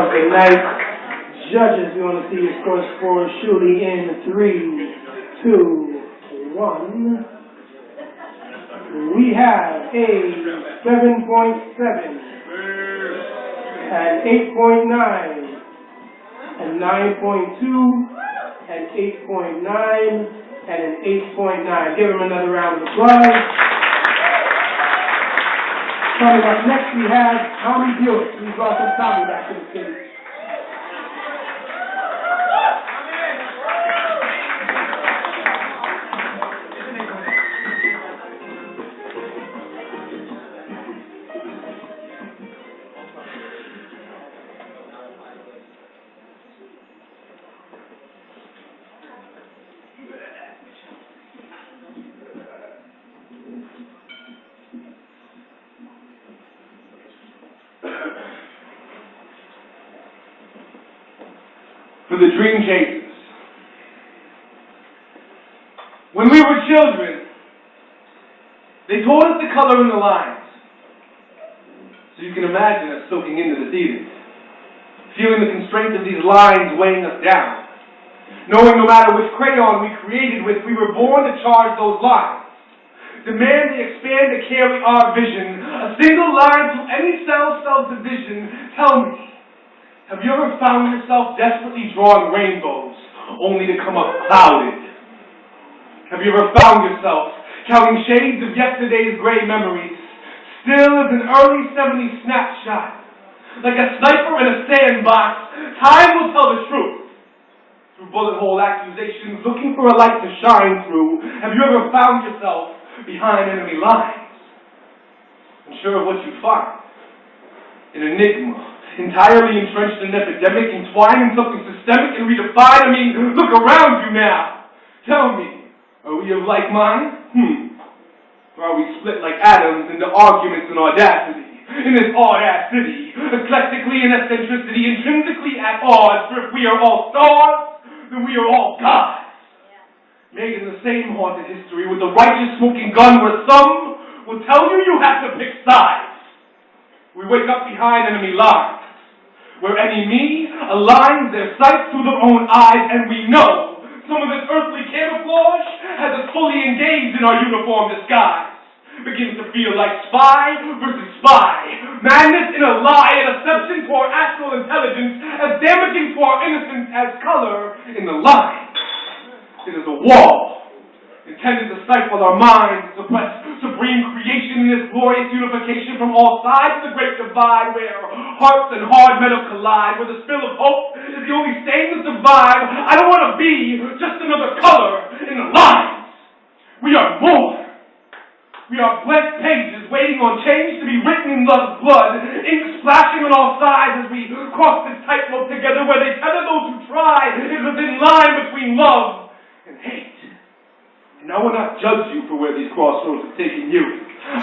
Okay, night. Judges, we want to see your scores for shooting in 3, 2, 1. We have a 7.7, an 8.9, a 9.2, an 8.9, and an 8.9. Give them another round of applause. Coming up next, we have Tomy Bewick. Please welcome Tomy back to the stage. For the dream chasers. When we were children, they taught us to color in the lines. So you can imagine us soaking into the theaters, feeling the constraint of these lines weighing us down, knowing no matter which crayon we created with, we were born to charge those lines, demand they expand to carry our vision, a single line through any cell subdivision. Tell me, have you ever found yourself desperately drawing rainbows, only to come up clouded? Have you ever found yourself counting shades of yesterday's gray memories, still as an early 70s snapshot? Like a sniper in a sandbox, time will tell the truth. Through bullet hole accusations, looking for a light to shine through, have you ever found yourself behind enemy lines? Unsure of what you find? An enigma. Entirely entrenched in an epidemic, entwined in something systemic and redefined. I mean, look around you now. Tell me, are we of like mind? Or are we split like atoms into arguments and audacity? In this odd-ass city, eclectically in eccentricity, intrinsically at odds, for if we are all stars, then we are all gods. Made in the same haunted history with the righteous smoking gun where some will tell you you have to pick sides. We wake up behind enemy lines, where enemy aligns their sights through their own eyes, and we know some of this earthly camouflage has us fully engaged in our uniform disguise. Begins to feel like spy versus spy, madness in a lie, a deception to our actual intelligence, as damaging to our innocence as color in the line. It is a wall intended to stifle our minds, suppress supreme creation in this glorious unification from all sides of the great divide, where hearts and hard metal collide, where the spill of hope is the only stain to survive. I don't want to be just another color in the lines. We are more. We are blank pages waiting on change to be written in love's blood, ink splashing on all sides as we cross this tightrope together, where they tether those who try. It is a thin line between love and hate. And I will not judge you for where these crossroads have taken you.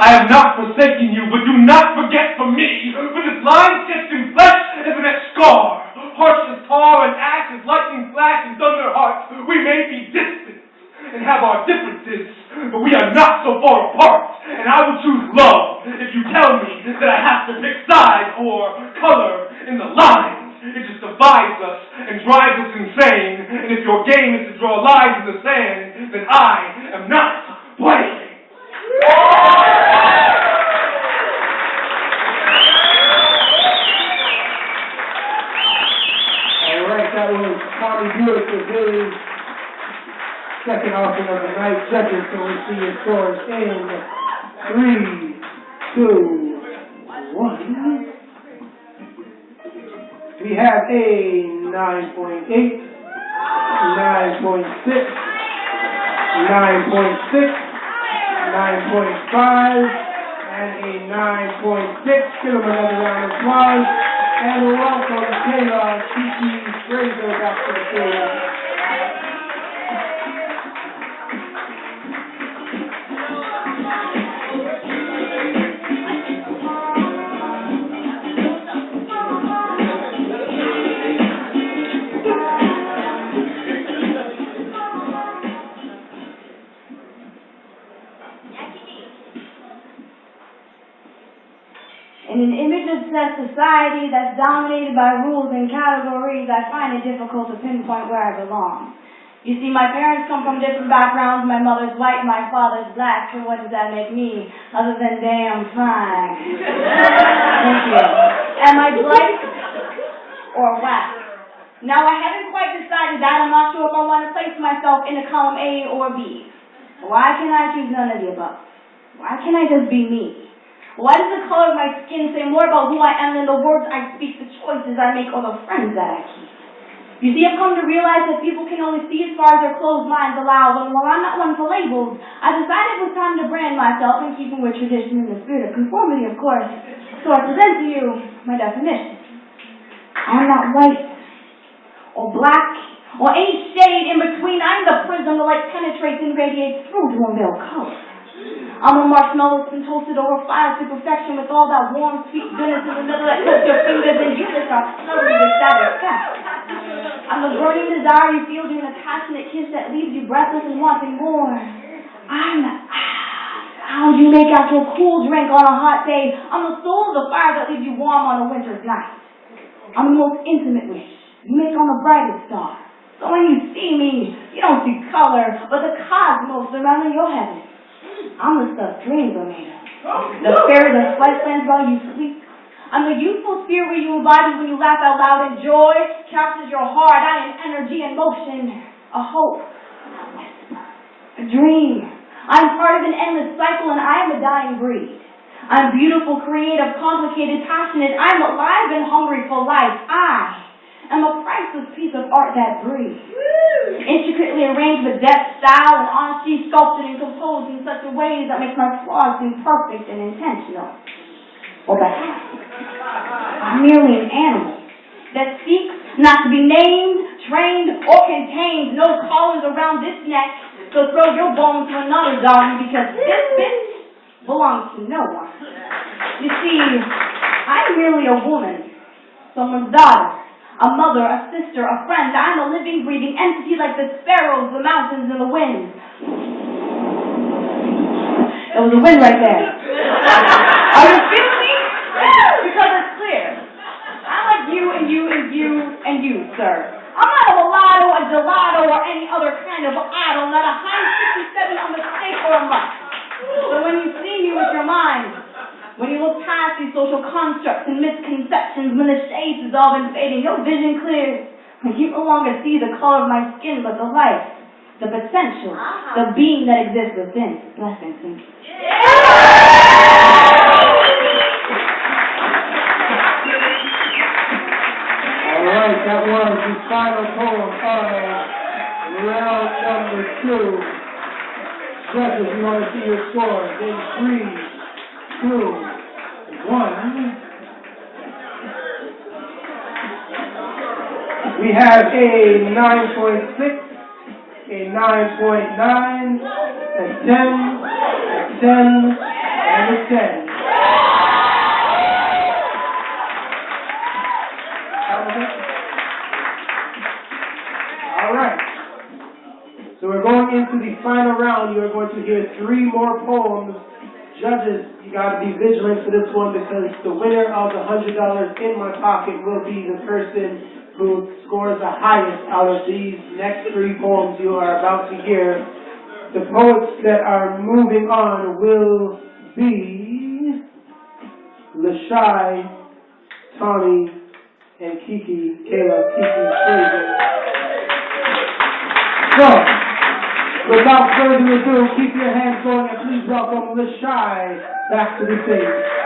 I have not forsaken you, but do not forget for me, for this line sketched in flesh is an etched scar. Harsh as tar and ash as lightning flash and thunder hearts. We may be distant and have our differences, but we are not so far apart. And I will choose love if you tell me that I have to pick sides or color in the lines. It just divides us and drives us insane. And if your game is to draw lines in the sand, then I am not playing. All right, that was Tomy Bewick with his second offering of the night. Judges, so we'll see your scores in 3, 2, 1. We have a 9.8, 9.6, 9.6, 9.5, and a 9.6. Give them another round of applause. And welcome Taylor, Fraiser back to the stage. In an image of princess society that's dominated by rules and categories, I find it difficult to pinpoint where I belong. You see, my parents come from different backgrounds. My mother's white, my father's black. And what does that make me, other than damn fine? Thank you. Am I black or white? Now, I haven't quite decided that. I'm not sure if I want to place myself in a column A or B. Why can't I choose none of the above? Why can't I just be me? Why does the color of my skin say more about who I am than the words I speak, the choices I make, or the friends that I keep? You see, I've come to realize that people can only see as far as their closed minds allow. And while I'm not one for labels, I decided it was time to brand myself in keeping with tradition and the spirit of conformity, of course. So I present to you my definition. I'm not white or black or any shade in between. I'm the prism the light penetrates and radiates through to unveil color. I'm a marshmallow that's been toasted over fire to perfection with all that warm, sweet goodness in the middle that cooks your fingers and you just are slowly with satisfaction. I'm the burning desire you feel during a passionate kiss that leaves you breathless and wanting more. I'm the sound you make after a cool drink on a hot day. I'm the soul of the fire that leaves you warm on a winter's night. I'm the most intimate wish you make on the brightest star. So when you see me, you don't see color, but the cosmos surrounding your heaven. I'm the stuff dreams are made of. The fairy that flight plans while you sleep. I'm the youthful spirit you embody when you laugh out loud, and joy captures your heart. I am energy and motion, a hope, a whisper, a dream. I'm part of an endless cycle, and I am a dying breed. I'm beautiful, creative, complicated, passionate. I'm alive and hungry for life. I am a priceless piece of art that breathes. Intricately arranged with depth, style, and honesty, sculpted and composed in such a way that makes my flaws seem perfect and intentional. Or perhaps I'm merely an animal that seeks not to be named, trained, or contained. No collars around this neck, so throw your bones to another dog because this bitch belongs to no one. You see, I'm merely a woman, someone's daughter, a mother, a sister, a friend. I'm a living, breathing entity like the sparrows, the mountains, and the wind. There was a wind right there. Are you feeling me? Because it's clear. I'm like you and you and you and you, sir. I'm not a mulatto, a gelato, or any other kind of idol, not a high 67, a mistake, or a mutt. So when you see me with your mind, when you look past these social constructs and misconceptions, when the shades has all been fading, your vision clears. When you no longer see the color of my skin, but the life, the potential, the being that exists within. Blessings. Thank you. All right, that was the final poem of round number 2. Judges, you want to see your score. In 3, 2, 1. We have a 9.6, a 9.9, a 10, a 10, and a 10. All right. So we're going into the final round. You are going to hear 3 more poems. Judges, you got to be vigilant for this one because the winner of the $100 in my pocket will be the person who scores the highest out of these next 3 poems you are about to hear. The poets that are moving on will be Lashai, Tomy, and Kiki, Fraiser. So, without further ado, keep your hands going and please welcome Lashai back to the stage.